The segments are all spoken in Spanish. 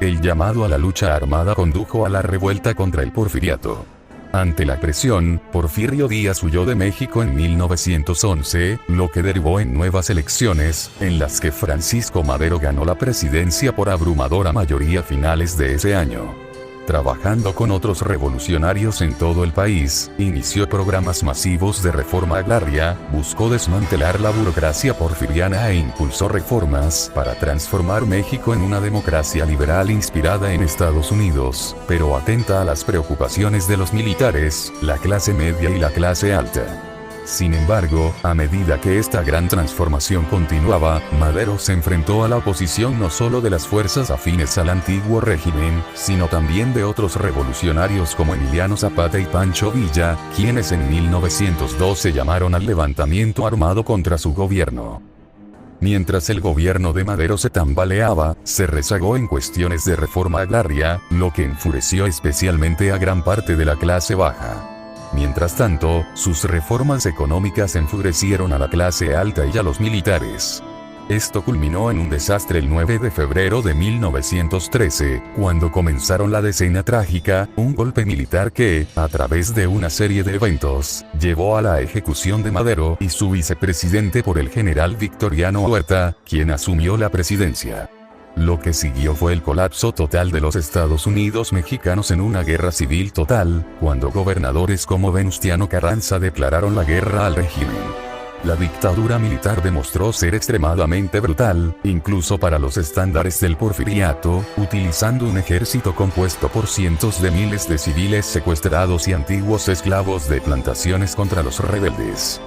el llamado a la lucha armada condujo a la revuelta contra el porfiriato. Ante la presión, Porfirio Díaz huyó de México en 1911, lo que derivó en nuevas elecciones, en las que Francisco Madero ganó la presidencia por abrumadora mayoría a finales de ese año. Trabajando con otros revolucionarios en todo el país, inició programas masivos de reforma agraria, buscó desmantelar la burocracia porfiriana e impulsó reformas para transformar México en una democracia liberal inspirada en Estados Unidos, pero atenta a las preocupaciones de los militares, la clase media y la clase alta. Sin embargo, a medida que esta gran transformación continuaba, Madero se enfrentó a la oposición no solo de las fuerzas afines al antiguo régimen, sino también de otros revolucionarios como Emiliano Zapata y Pancho Villa, quienes en 1912 llamaron al levantamiento armado contra su gobierno. Mientras el gobierno de Madero se tambaleaba, se rezagó en cuestiones de reforma agraria, lo que enfureció especialmente a gran parte de la clase baja. Mientras tanto, sus reformas económicas enfurecieron a la clase alta y a los militares. Esto culminó en un desastre el 9 de febrero de 1913, cuando comenzaron la Decena Trágica, un golpe militar que, a través de una serie de eventos, llevó a la ejecución de Madero y su vicepresidente por el general Victoriano Huerta, quien asumió la presidencia. Lo que siguió fue el colapso total de los Estados Unidos mexicanos en una guerra civil total, cuando gobernadores como Venustiano Carranza declararon la guerra al régimen. La dictadura militar demostró ser extremadamente brutal, incluso para los estándares del porfiriato, utilizando un ejército compuesto por cientos de miles de civiles secuestrados y antiguos esclavos de plantaciones contra los rebeldes.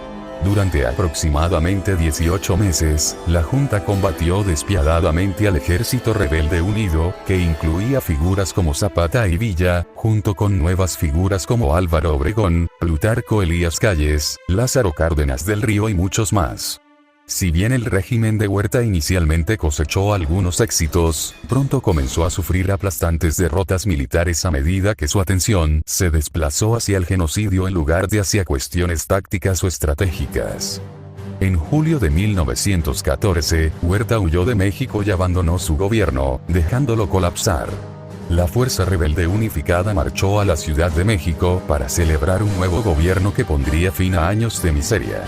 Durante aproximadamente 18 meses, la Junta combatió despiadadamente al ejército rebelde unido, que incluía figuras como Zapata y Villa, junto con nuevas figuras como Álvaro Obregón, Plutarco Elías Calles, Lázaro Cárdenas del Río y muchos más. Si bien el régimen de Huerta inicialmente cosechó algunos éxitos, pronto comenzó a sufrir aplastantes derrotas militares a medida que su atención se desplazó hacia el genocidio en lugar de hacia cuestiones tácticas o estratégicas. En julio de 1914, Huerta huyó de México y abandonó su gobierno, dejándolo colapsar. La fuerza rebelde unificada marchó a la Ciudad de México para celebrar un nuevo gobierno que pondría fin a años de miseria.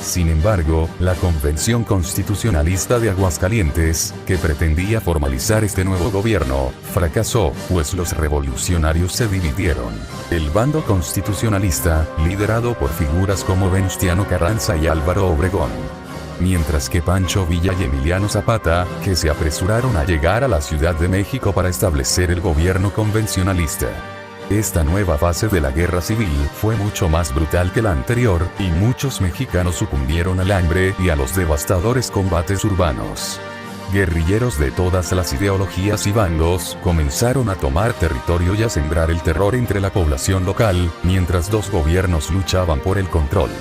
Sin embargo, la Convención Constitucionalista de Aguascalientes, que pretendía formalizar este nuevo gobierno, fracasó, pues los revolucionarios se dividieron. El bando constitucionalista, liderado por figuras como Venustiano Carranza y Álvaro Obregón. Mientras que Pancho Villa y Emiliano Zapata, que se apresuraron a llegar a la Ciudad de México para establecer el gobierno convencionalista. Esta nueva fase de la guerra civil fue mucho más brutal que la anterior, y muchos mexicanos sucumbieron al hambre y a los devastadores combates urbanos. Guerrilleros de todas las ideologías y bandos comenzaron a tomar territorio y a sembrar el terror entre la población local, mientras dos gobiernos luchaban por el control.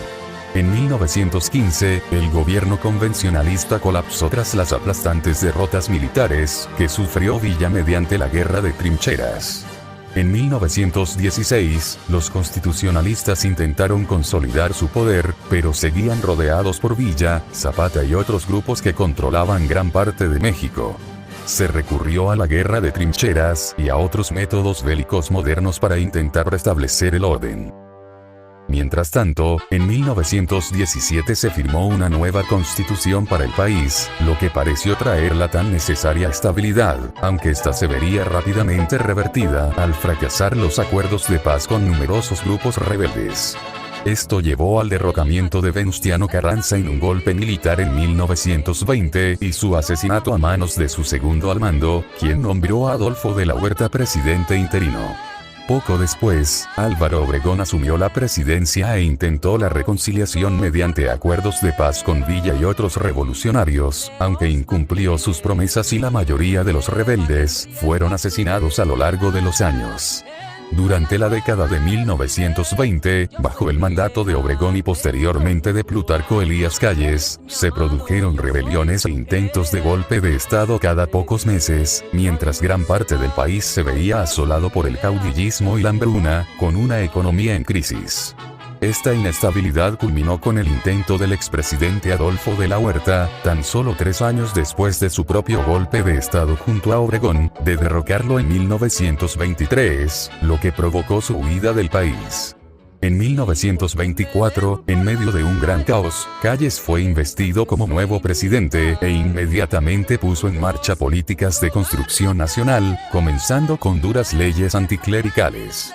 En 1915, el gobierno convencionalista colapsó tras las aplastantes derrotas militares que sufrió Villa mediante la Guerra de Trincheras. En 1916, los constitucionalistas intentaron consolidar su poder, pero seguían rodeados por Villa, Zapata y otros grupos que controlaban gran parte de México. Se recurrió a la guerra de trincheras y a otros métodos bélicos modernos para intentar restablecer el orden. Mientras tanto, en 1917 se firmó una nueva constitución para el país, lo que pareció traer la tan necesaria estabilidad, aunque esta se vería rápidamente revertida al fracasar los acuerdos de paz con numerosos grupos rebeldes. Esto llevó al derrocamiento de Venustiano Carranza en un golpe militar en 1920 y su asesinato a manos de su segundo al mando, quien nombró a Adolfo de la Huerta presidente interino. Poco después, Álvaro Obregón asumió la presidencia e intentó la reconciliación mediante acuerdos de paz con Villa y otros revolucionarios, aunque incumplió sus promesas y la mayoría de los rebeldes fueron asesinados a lo largo de los años. Durante la década de 1920, bajo el mandato de Obregón y posteriormente de Plutarco Elías Calles, se produjeron rebeliones e intentos de golpe de Estado cada pocos meses, mientras gran parte del país se veía asolado por el caudillismo y la hambruna, con una economía en crisis. Esta inestabilidad culminó con el intento del expresidente Adolfo de la Huerta, tan solo 3 años después de su propio golpe de estado junto a Obregón, de derrocarlo en 1923, lo que provocó su huida del país. En 1924, en medio de un gran caos, Calles fue investido como nuevo presidente e inmediatamente puso en marcha políticas de construcción nacional, comenzando con duras leyes anticlericales.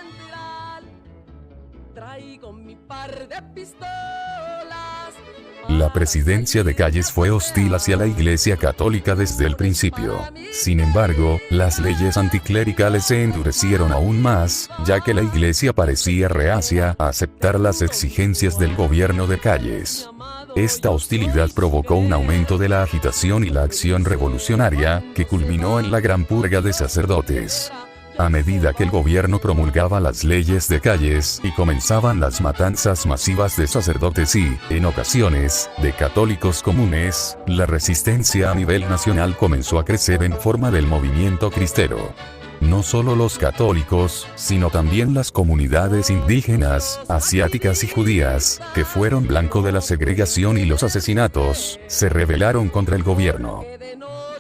La presidencia de Calles fue hostil hacia la Iglesia Católica desde el principio. Sin embargo, las leyes anticlericales se endurecieron aún más, ya que la Iglesia parecía reacia a aceptar las exigencias del gobierno de Calles. Esta hostilidad provocó un aumento de la agitación y la acción revolucionaria, que culminó en la Gran Purga de Sacerdotes. A medida que el gobierno promulgaba las leyes de Calles y comenzaban las matanzas masivas de sacerdotes y, en ocasiones, de católicos comunes, la resistencia a nivel nacional comenzó a crecer en forma del movimiento cristero. No solo los católicos, sino también las comunidades indígenas, asiáticas y judías, que fueron blanco de la segregación y los asesinatos, se rebelaron contra el gobierno.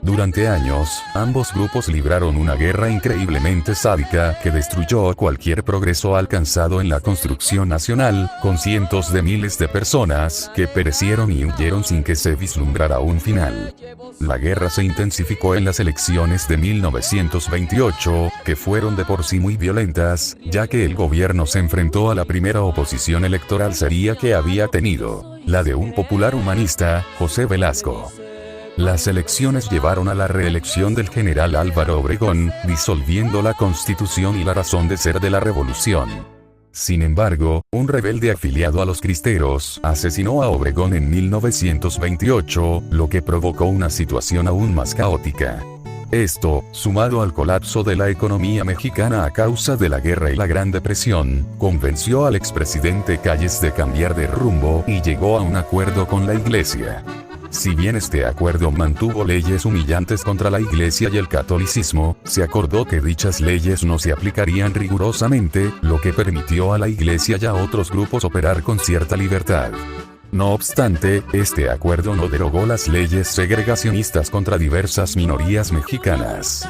Durante años, ambos grupos libraron una guerra increíblemente sádica que destruyó cualquier progreso alcanzado en la construcción nacional, con cientos de miles de personas que perecieron y huyeron sin que se vislumbrara un final. La guerra se intensificó en las elecciones de 1928, que fueron de por sí muy violentas, ya que el gobierno se enfrentó a la primera oposición electoral seria que había tenido, la de un popular humanista, José Velasco. Las elecciones llevaron a la reelección del general Álvaro Obregón, disolviendo la Constitución y la razón de ser de la revolución. Sin embargo, un rebelde afiliado a los cristeros asesinó a Obregón en 1928, lo que provocó una situación aún más caótica. Esto, sumado al colapso de la economía mexicana a causa de la guerra y la Gran Depresión, convenció al expresidente Calles de cambiar de rumbo y llegó a un acuerdo con la Iglesia. Si bien este acuerdo mantuvo leyes humillantes contra la Iglesia y el catolicismo, se acordó que dichas leyes no se aplicarían rigurosamente, lo que permitió a la Iglesia y a otros grupos operar con cierta libertad. No obstante, este acuerdo no derogó las leyes segregacionistas contra diversas minorías mexicanas.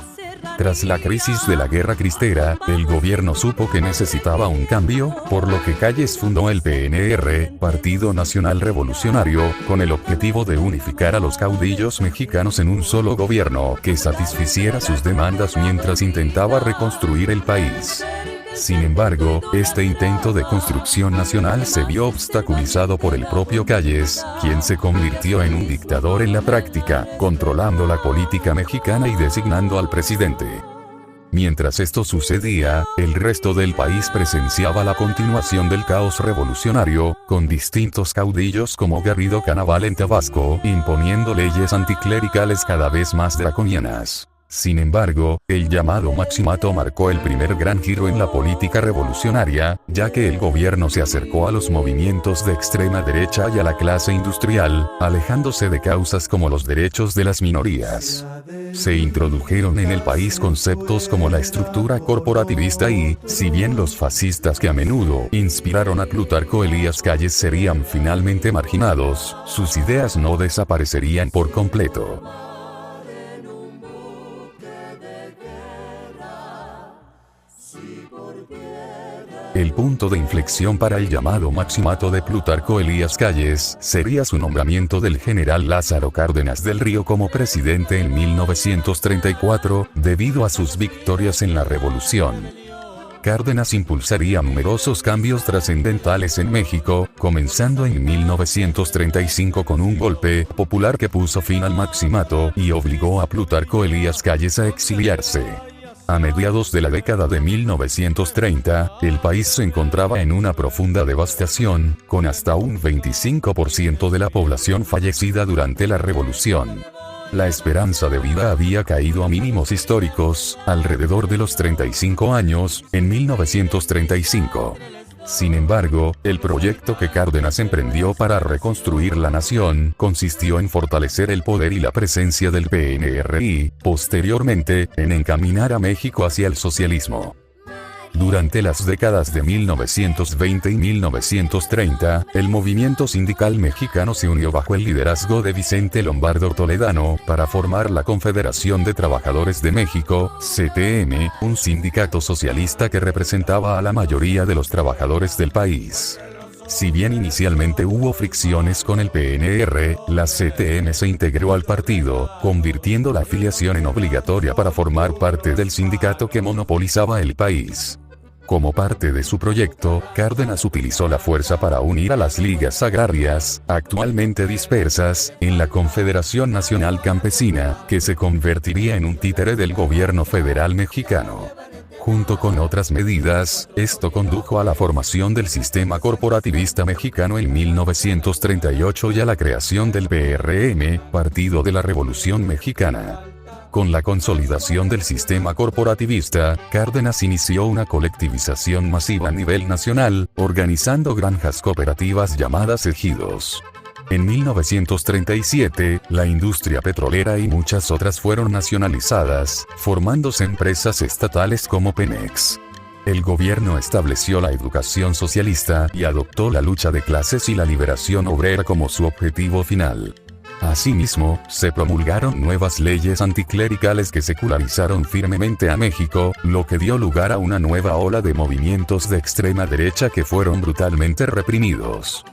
Tras la crisis de la Guerra Cristera, el gobierno supo que necesitaba un cambio, por lo que Calles fundó el PNR, Partido Nacional Revolucionario, con el objetivo de unificar a los caudillos mexicanos en un solo gobierno que satisficiera sus demandas mientras intentaba reconstruir el país. Sin embargo, este intento de construcción nacional se vio obstaculizado por el propio Calles, quien se convirtió en un dictador en la práctica, controlando la política mexicana y designando al presidente. Mientras esto sucedía, el resto del país presenciaba la continuación del caos revolucionario, con distintos caudillos como Garrido Canaval en Tabasco, imponiendo leyes anticlericales cada vez más draconianas. Sin embargo, el llamado Maximato marcó el primer gran giro en la política revolucionaria, ya que el gobierno se acercó a los movimientos de extrema derecha y a la clase industrial, alejándose de causas como los derechos de las minorías. Se introdujeron en el país conceptos como la estructura corporativista y, si bien los fascistas que a menudo inspiraron a Plutarco Elías Calles serían finalmente marginados, sus ideas no desaparecerían por completo. El punto de inflexión para el llamado Maximato de Plutarco Elías Calles sería su nombramiento del general Lázaro Cárdenas del Río como presidente en 1934, debido a sus victorias en la revolución. Cárdenas impulsaría numerosos cambios trascendentales en México, comenzando en 1935 con un golpe popular que puso fin al Maximato y obligó a Plutarco Elías Calles a exiliarse. A mediados de la década de 1930, el país se encontraba en una profunda devastación, con hasta un 25% de la población fallecida durante la revolución. La esperanza de vida había caído a mínimos históricos, alrededor de los 35 años, en 1935. Sin embargo, el proyecto que Cárdenas emprendió para reconstruir la nación consistió en fortalecer el poder y la presencia del PNR y, posteriormente, en encaminar a México hacia el socialismo. Durante las décadas de 1920 y 1930, el movimiento sindical mexicano se unió bajo el liderazgo de Vicente Lombardo Toledano para formar la Confederación de Trabajadores de México, CTM, un sindicato socialista que representaba a la mayoría de los trabajadores del país. Si bien inicialmente hubo fricciones con el PNR, la CTM se integró al partido, convirtiendo la afiliación en obligatoria para formar parte del sindicato que monopolizaba el país. Como parte de su proyecto, Cárdenas utilizó la fuerza para unir a las ligas agrarias, actualmente dispersas, en la Confederación Nacional Campesina, que se convertiría en un títere del gobierno federal mexicano. Junto con otras medidas, esto condujo a la formación del sistema corporativista mexicano en 1938 y a la creación del PRM, Partido de la Revolución Mexicana. Con la consolidación del sistema corporativista, Cárdenas inició una colectivización masiva a nivel nacional, organizando granjas cooperativas llamadas ejidos. En 1937, la industria petrolera y muchas otras fueron nacionalizadas, formándose empresas estatales como Pemex. El gobierno estableció la educación socialista y adoptó la lucha de clases y la liberación obrera como su objetivo final. Asimismo, se promulgaron nuevas leyes anticlericales que secularizaron firmemente a México, lo que dio lugar a una nueva ola de movimientos de extrema derecha que fueron brutalmente reprimidos.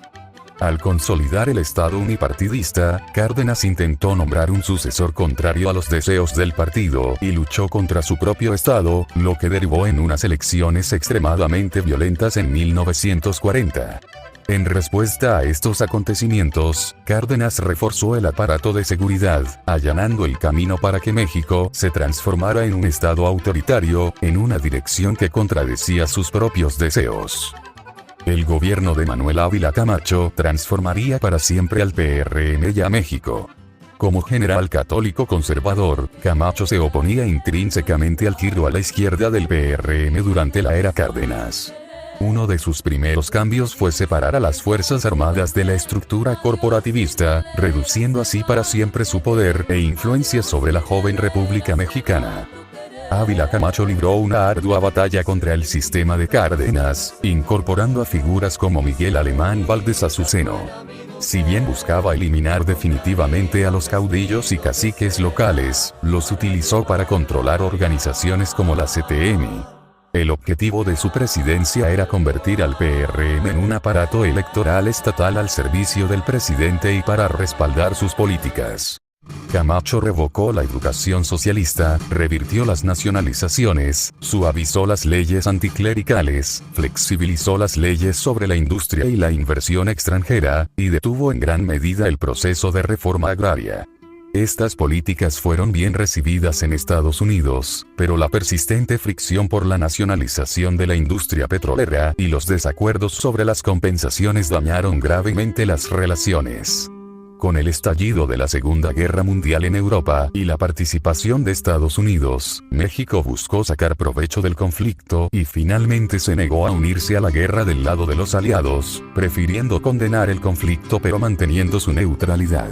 Al consolidar el Estado unipartidista, Cárdenas intentó nombrar un sucesor contrario a los deseos del partido y luchó contra su propio Estado, lo que derivó en unas elecciones extremadamente violentas en 1940. En respuesta a estos acontecimientos, Cárdenas reforzó el aparato de seguridad, allanando el camino para que México se transformara en un Estado autoritario, en una dirección que contradecía sus propios deseos. El gobierno de Manuel Ávila Camacho transformaría para siempre al PRM y a México. Como general católico conservador, Camacho se oponía intrínsecamente al giro a la izquierda del PRM durante la era Cárdenas. Uno de sus primeros cambios fue separar a las Fuerzas Armadas de la estructura corporativista, reduciendo así para siempre su poder e influencia sobre la joven República Mexicana. Ávila Camacho libró una ardua batalla contra el sistema de Cárdenas, incorporando a figuras como Miguel Alemán Valdés a su seno. Si bien buscaba eliminar definitivamente a los caudillos y caciques locales, los utilizó para controlar organizaciones como la CTM. El objetivo de su presidencia era convertir al PRM en un aparato electoral estatal al servicio del presidente y para respaldar sus políticas. Camacho revocó la educación socialista, revirtió las nacionalizaciones, suavizó las leyes anticlericales, flexibilizó las leyes sobre la industria y la inversión extranjera, y detuvo en gran medida el proceso de reforma agraria. Estas políticas fueron bien recibidas en Estados Unidos, pero la persistente fricción por la nacionalización de la industria petrolera y los desacuerdos sobre las compensaciones dañaron gravemente las relaciones. Con el estallido de la Segunda Guerra Mundial en Europa y la participación de Estados Unidos, México buscó sacar provecho del conflicto y finalmente se negó a unirse a la guerra del lado de los aliados, prefiriendo condenar el conflicto pero manteniendo su neutralidad.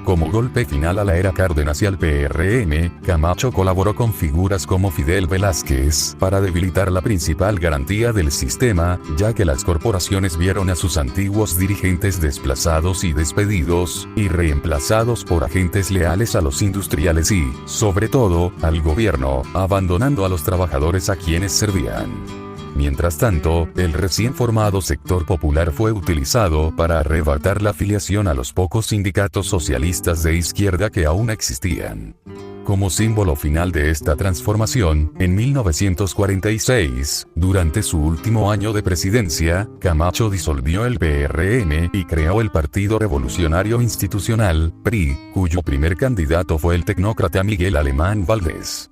Como golpe final a la era Cárdenas y al PRM, Camacho colaboró con figuras como Fidel Velázquez para debilitar la principal garantía del sistema, ya que las corporaciones vieron a sus antiguos dirigentes desplazados y despedidos, y reemplazados por agentes leales a los industriales y, sobre todo, al gobierno, abandonando a los trabajadores a quienes servían. Mientras tanto, el recién formado sector popular fue utilizado para arrebatar la afiliación a los pocos sindicatos socialistas de izquierda que aún existían. Como símbolo final de esta transformación, en 1946, durante su último año de presidencia, Camacho disolvió el PRM y creó el Partido Revolucionario Institucional, PRI, cuyo primer candidato fue el tecnócrata Miguel Alemán Valdés.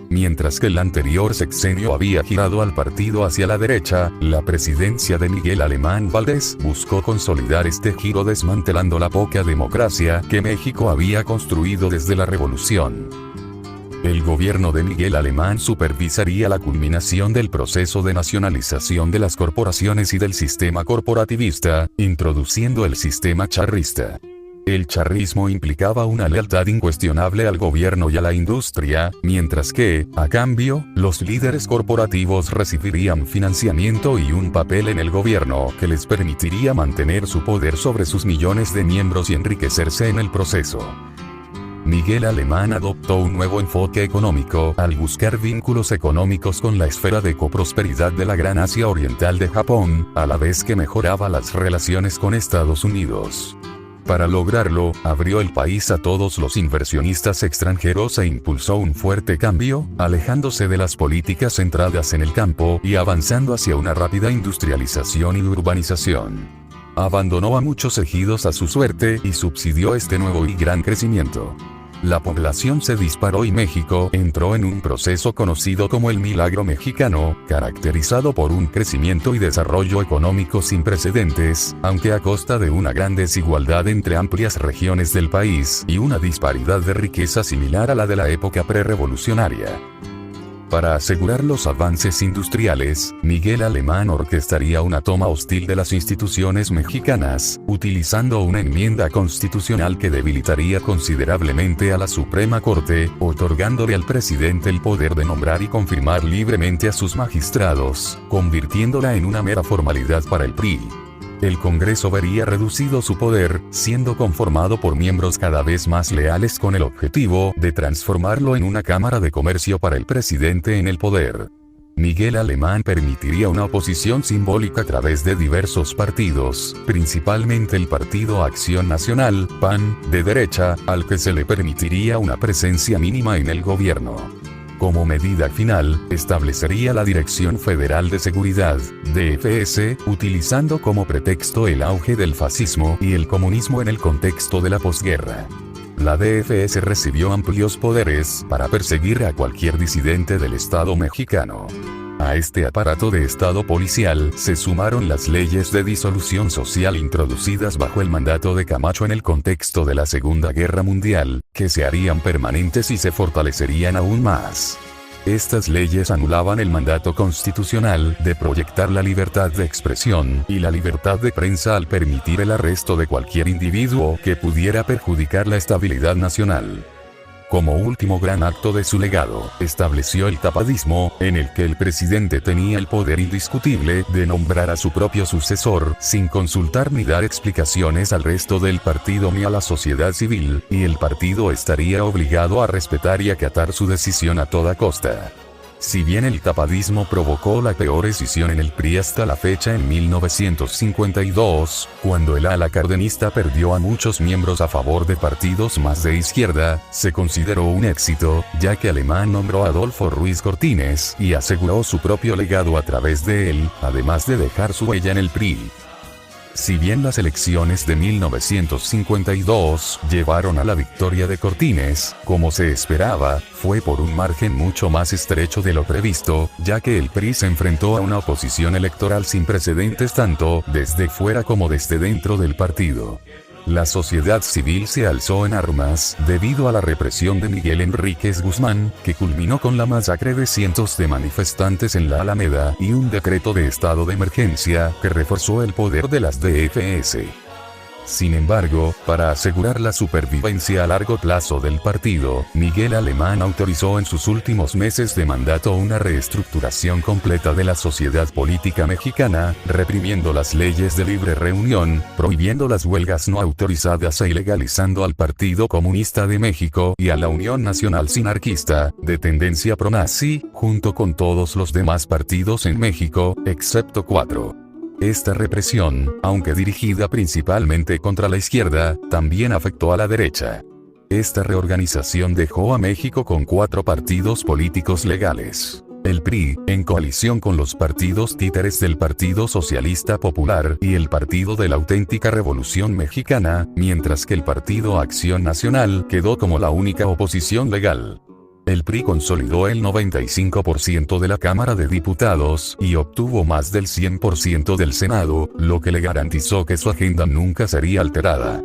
Mientras que el anterior sexenio había girado al partido hacia la derecha, la presidencia de Miguel Alemán Valdés buscó consolidar este giro desmantelando la poca democracia que México había construido desde la revolución. El gobierno de Miguel Alemán supervisaría la culminación del proceso de nacionalización de las corporaciones y del sistema corporativista, introduciendo el sistema charrista. El charrismo implicaba una lealtad incuestionable al gobierno y a la industria, mientras que, a cambio, los líderes corporativos recibirían financiamiento y un papel en el gobierno que les permitiría mantener su poder sobre sus millones de miembros y enriquecerse en el proceso. Miguel Alemán adoptó un nuevo enfoque económico al buscar vínculos económicos con la esfera de coprosperidad de la Gran Asia Oriental de Japón, a la vez que mejoraba las relaciones con Estados Unidos. Para lograrlo, abrió el país a todos los inversionistas extranjeros e impulsó un fuerte cambio, alejándose de las políticas centradas en el campo y avanzando hacia una rápida industrialización y urbanización. Abandonó a muchos ejidos a su suerte y subsidió este nuevo y gran crecimiento. La población se disparó y México entró en un proceso conocido como el Milagro Mexicano, caracterizado por un crecimiento y desarrollo económico sin precedentes, aunque a costa de una gran desigualdad entre amplias regiones del país y una disparidad de riqueza similar a la de la época prerevolucionaria. Para asegurar los avances industriales, Miguel Alemán orquestaría una toma hostil de las instituciones mexicanas, utilizando una enmienda constitucional que debilitaría considerablemente a la Suprema Corte, otorgándole al presidente el poder de nombrar y confirmar libremente a sus magistrados, convirtiéndola en una mera formalidad para el PRI. El Congreso vería reducido su poder, siendo conformado por miembros cada vez más leales con el objetivo de transformarlo en una cámara de comercio para el presidente en el poder. Miguel Alemán permitiría una oposición simbólica a través de diversos partidos, principalmente el Partido Acción Nacional, PAN, de derecha, al que se le permitiría una presencia mínima en el gobierno. Como medida final, establecería la Dirección Federal de Seguridad, DFS, utilizando como pretexto el auge del fascismo y el comunismo en el contexto de la posguerra. La DFS recibió amplios poderes para perseguir a cualquier disidente del Estado mexicano. A este aparato de Estado policial se sumaron las leyes de disolución social introducidas bajo el mandato de Camacho en el contexto de la Segunda Guerra Mundial, que se harían permanentes y se fortalecerían aún más. Estas leyes anulaban el mandato constitucional de proyectar la libertad de expresión y la libertad de prensa al permitir el arresto de cualquier individuo que pudiera perjudicar la estabilidad nacional. Como último gran acto de su legado, estableció el tapadismo, en el que el presidente tenía el poder indiscutible de nombrar a su propio sucesor, sin consultar ni dar explicaciones al resto del partido ni a la sociedad civil, y el partido estaría obligado a respetar y acatar su decisión a toda costa. Si bien el tapadismo provocó la peor escisión en el PRI hasta la fecha en 1952, cuando el ala cardenista perdió a muchos miembros a favor de partidos más de izquierda, se consideró un éxito, ya que Alemán nombró a Adolfo Ruiz Cortines y aseguró su propio legado a través de él, además de dejar su huella en el PRI. Si bien las elecciones de 1952 llevaron a la victoria de Cortines, como se esperaba, fue por un margen mucho más estrecho de lo previsto, ya que el PRI se enfrentó a una oposición electoral sin precedentes tanto desde fuera como desde dentro del partido. La sociedad civil se alzó en armas debido a la represión de Miguel Enríquez Guzmán, que culminó con la masacre de cientos de manifestantes en la Alameda y un decreto de estado de emergencia que reforzó el poder de las DFS. Sin embargo, para asegurar la supervivencia a largo plazo del partido, Miguel Alemán autorizó en sus últimos meses de mandato una reestructuración completa de la sociedad política mexicana, reprimiendo las leyes de libre reunión, prohibiendo las huelgas no autorizadas e ilegalizando al Partido Comunista de México y a la Unión Nacional Sinarquista, de tendencia pronazi, junto con todos los demás partidos en México, excepto 4. Esta represión, aunque dirigida principalmente contra la izquierda, también afectó a la derecha. Esta reorganización dejó a México con 4 partidos políticos legales. El PRI, en coalición con los partidos títeres del Partido Socialista Popular y el Partido de la Auténtica Revolución Mexicana, mientras que el Partido Acción Nacional quedó como la única oposición legal. El PRI consolidó el 95% de la Cámara de Diputados y obtuvo más del 100% del Senado, lo que le garantizó que su agenda nunca sería alterada.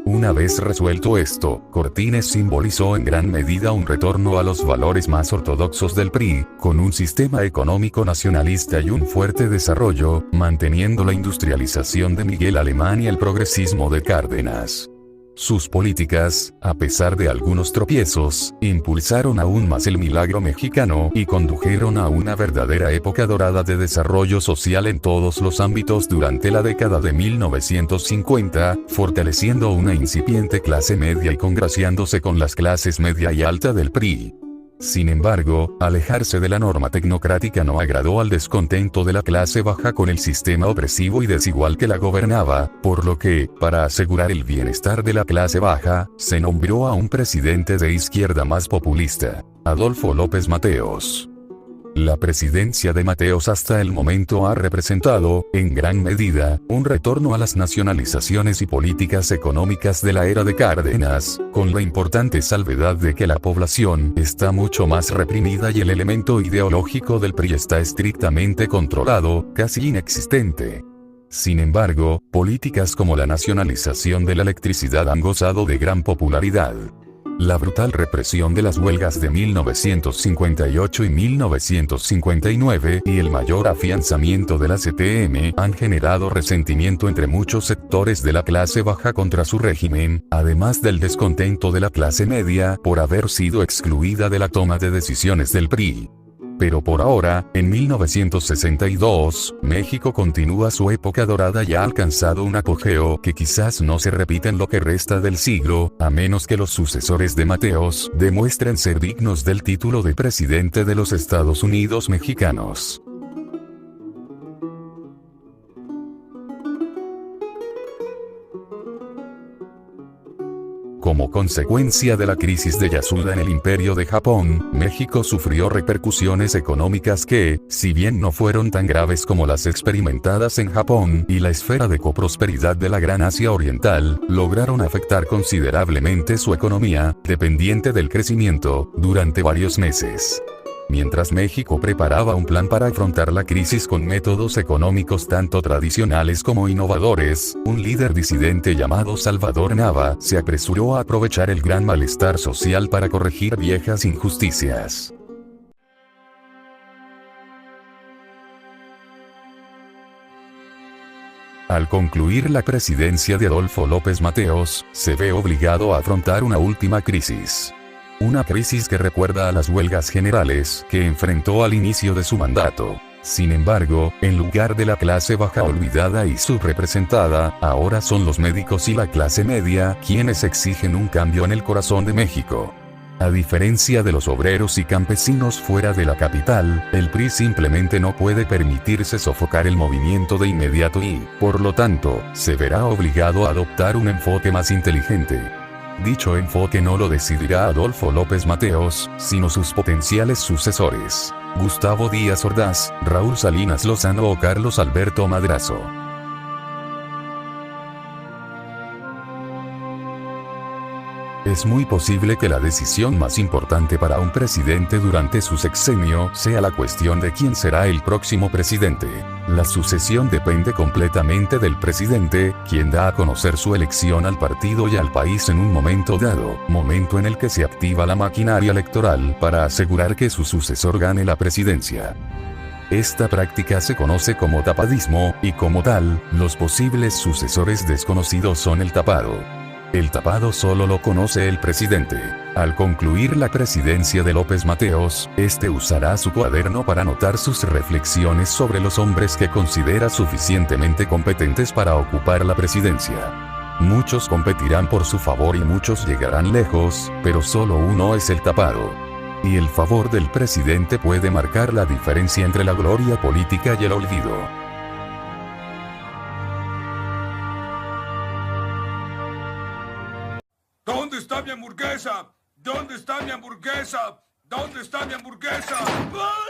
Una vez resuelto esto, Cortines simbolizó en gran medida un retorno a los valores más ortodoxos del PRI, con un sistema económico nacionalista y un fuerte desarrollo, manteniendo la industrialización de Miguel Alemán y el progresismo de Cárdenas. Sus políticas, a pesar de algunos tropiezos, impulsaron aún más el milagro mexicano y condujeron a una verdadera época dorada de desarrollo social en todos los ámbitos durante la década de 1950, fortaleciendo una incipiente clase media y congraciándose con las clases media y alta del PRI. Sin embargo, alejarse de la norma tecnocrática no agradó al descontento de la clase baja con el sistema opresivo y desigual que la gobernaba, por lo que, para asegurar el bienestar de la clase baja, se nombró a un presidente de izquierda más populista, Adolfo López Mateos. La presidencia de Mateos hasta el momento ha representado, en gran medida, un retorno a las nacionalizaciones y políticas económicas de la era de Cárdenas, con la importante salvedad de que la población está mucho más reprimida y el elemento ideológico del PRI está estrictamente controlado, casi inexistente. Sin embargo, políticas como la nacionalización de la electricidad han gozado de gran popularidad. La brutal represión de las huelgas de 1958 y 1959 y el mayor afianzamiento de la CTM han generado resentimiento entre muchos sectores de la clase baja contra su régimen, además del descontento de la clase media por haber sido excluida de la toma de decisiones del PRI. Pero por ahora, en 1962, México continúa su época dorada y ha alcanzado un apogeo que quizás no se repita en lo que resta del siglo, a menos que los sucesores de Mateos demuestren ser dignos del título de presidente de los Estados Unidos mexicanos. Como consecuencia de la crisis de Yasuda en el Imperio de Japón, México sufrió repercusiones económicas que, si bien no fueron tan graves como las experimentadas en Japón y la esfera de coprosperidad de la Gran Asia Oriental, lograron afectar considerablemente su economía, dependiente del crecimiento, durante varios meses. Mientras México preparaba un plan para afrontar la crisis con métodos económicos tanto tradicionales como innovadores, un líder disidente llamado Salvador Nava se apresuró a aprovechar el gran malestar social para corregir viejas injusticias. Al concluir la presidencia de Adolfo López Mateos, se ve obligado a afrontar una última crisis. Una crisis que recuerda a las huelgas generales que enfrentó al inicio de su mandato. Sin embargo, en lugar de la clase baja olvidada y subrepresentada, ahora son los médicos y la clase media quienes exigen un cambio en el corazón de México. A diferencia de los obreros y campesinos fuera de la capital, el PRI simplemente no puede permitirse sofocar el movimiento de inmediato y, por lo tanto, se verá obligado a adoptar un enfoque más inteligente. Dicho enfoque no lo decidirá Adolfo López Mateos, sino sus potenciales sucesores: Gustavo Díaz Ordaz, Raúl Salinas Lozano o Carlos Alberto Madrazo. Es muy posible que la decisión más importante para un presidente durante su sexenio sea la cuestión de quién será el próximo presidente. La sucesión depende completamente del presidente, quien da a conocer su elección al partido y al país en un momento dado, momento en el que se activa la maquinaria electoral para asegurar que su sucesor gane la presidencia. Esta práctica se conoce como tapadismo, y como tal, los posibles sucesores desconocidos son el tapado. El tapado solo lo conoce el presidente. Al concluir la presidencia de López Mateos, este usará su cuaderno para anotar sus reflexiones sobre los hombres que considera suficientemente competentes para ocupar la presidencia. Muchos competirán por su favor y muchos llegarán lejos, pero solo uno es el tapado. Y el favor del presidente puede marcar la diferencia entre la gloria política y el olvido. ¿Dónde está mi hamburguesa? ¿Dónde está mi hamburguesa? ¿Dónde está mi hamburguesa? ¡Ah!